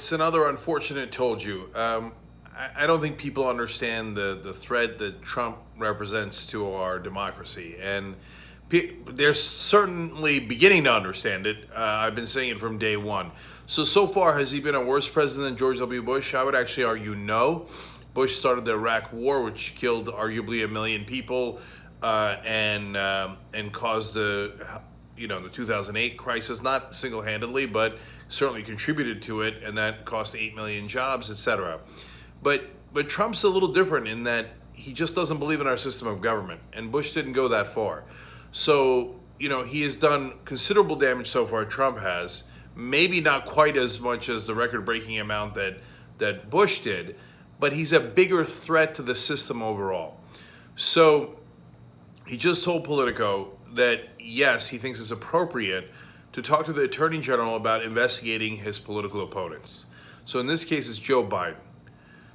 it's another unfortunate told you. I don't think people understand the threat that Trump represents to our democracy. And they're certainly beginning to understand it. I've been saying it from day one. So far, has he been a worse president than George W. Bush? I would actually argue no. Bush started the Iraq War, which killed arguably 1 million people, and caused the 2008 crisis, not single-handedly, but certainly contributed to it, and that cost 8 million jobs, etc. But Trump's a little different in that he just doesn't believe in our system of government, and Bush didn't go that far. So, he has done considerable damage so far, Trump has, maybe not quite as much as the record-breaking amount that Bush did, but he's a bigger threat to the system overall. So he just told Politico that, yes, he thinks it's appropriate to talk to the Attorney General about investigating his political opponents. So in this case, it's Joe Biden.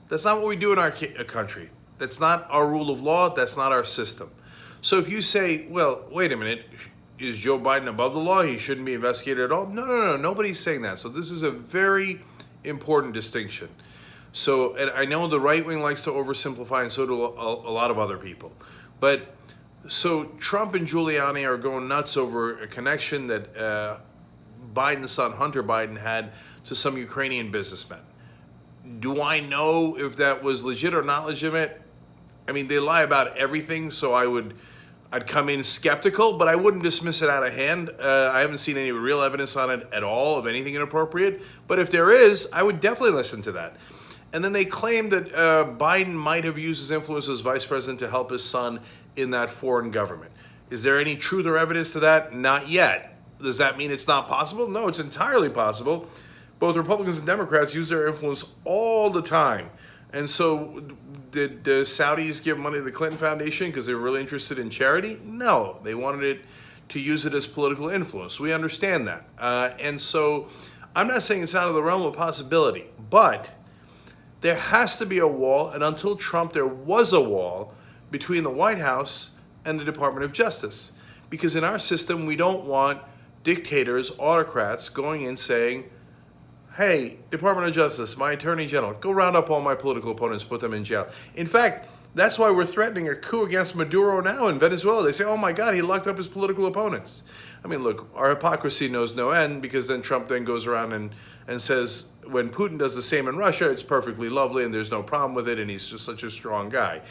That's not what we do in our country. That's not our rule of law. That's not our system. So if you say, well, wait a minute, is Joe Biden above the law? He shouldn't be investigated at all? No. Nobody's saying that. So this is a very important distinction. So, and I know the right wing likes to oversimplify, and so do a lot of other people. But so Trump and Giuliani are going nuts over a connection that Biden's son, Hunter Biden, had to some Ukrainian businessmen. Do I know if that was legit or not legitimate? I mean, they lie about everything, so I'd come in skeptical, but I wouldn't dismiss it out of hand. I haven't seen any real evidence on it at all of anything inappropriate. But if there is, I would definitely listen to that. And then they claim that Biden might have used his influence as vice president to help his son in that foreign government. Is there any truth or evidence to that? Not yet. Does that mean it's not possible? No, it's entirely possible. Both Republicans and Democrats use their influence all the time. And so did the Saudis give money to the Clinton Foundation because they were really interested in charity? No, they wanted to use it as political influence. We understand that. And so I'm not saying it's out of the realm of possibility, but there has to be a wall, and until Trump, there was a wall between the White House and the Department of Justice. Because in our system, we don't want dictators, autocrats going in saying, hey, Department of Justice, my Attorney General, go round up all my political opponents, put them in jail. In fact, that's why we're threatening a coup against Maduro now in Venezuela. They say, oh my God, he locked up his political opponents. I mean, look, our hypocrisy knows no end, because then Trump then goes around and says when Putin does the same in Russia, it's perfectly lovely and there's no problem with it, and he's just such a strong guy.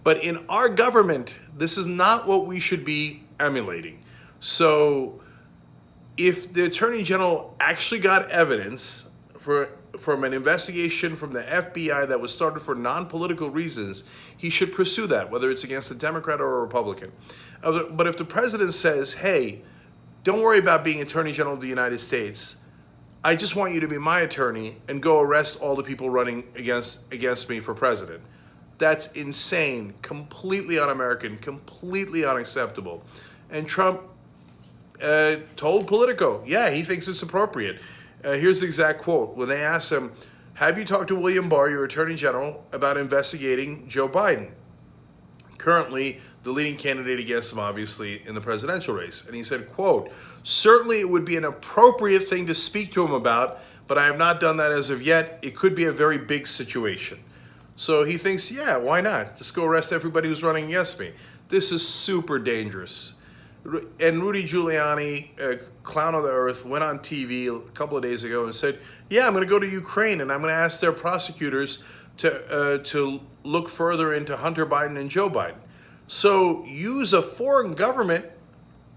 But in our government, this is not what we should be emulating. So if the Attorney General actually got evidence from an investigation from the FBI that was started for non-political reasons, he should pursue that, whether it's against a Democrat or a Republican. But if the president says, hey, don't worry about being Attorney General of the United States, I just want you to be my attorney and go arrest all the people running against me for president. That's insane, completely un-American, completely unacceptable. And Trump told Politico, yeah, he thinks it's appropriate. Here's the exact quote. When they asked him, have you talked to William Barr, your Attorney General, about investigating Joe Biden? Currently, the leading candidate against him, obviously, in the presidential race. And he said, quote, certainly it would be an appropriate thing to speak to him about, but I have not done that as of yet. It could be a very big situation. So he thinks, yeah, why not? Just go arrest everybody who's running against me. This is super dangerous. And Rudy Giuliani, clown of the earth, went on TV a couple of days ago and said, yeah, I'm going to go to Ukraine and I'm going to ask their prosecutors to look further into Hunter Biden and Joe Biden. So use a foreign government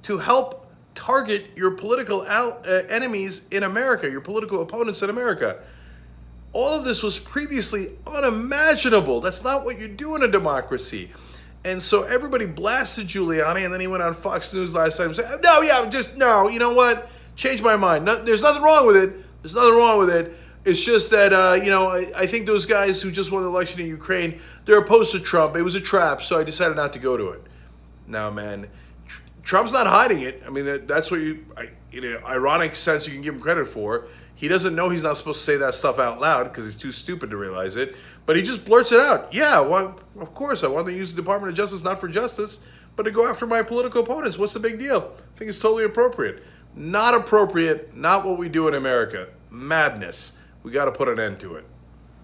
to help target your political enemies in America, your political opponents in America. All of this was previously unimaginable. That's not what you do in a democracy. And so everybody blasted Giuliani, and then he went on Fox News last night and said, no, you know what? Changed my mind. No, there's nothing wrong with it. There's nothing wrong with it. It's just that, I think those guys who just won the election in Ukraine, they're opposed to Trump. It was a trap, so I decided not to go to it. Now, man, Trump's not hiding it. I mean, that's what in an ironic sense you can give him credit for. He doesn't know he's not supposed to say that stuff out loud because he's too stupid to realize it. But he just blurts it out. Yeah, well, of course, I want to use the Department of Justice not for justice, but to go after my political opponents. What's the big deal? I think it's totally appropriate. Not appropriate, not what we do in America. Madness. we got to put an end to it.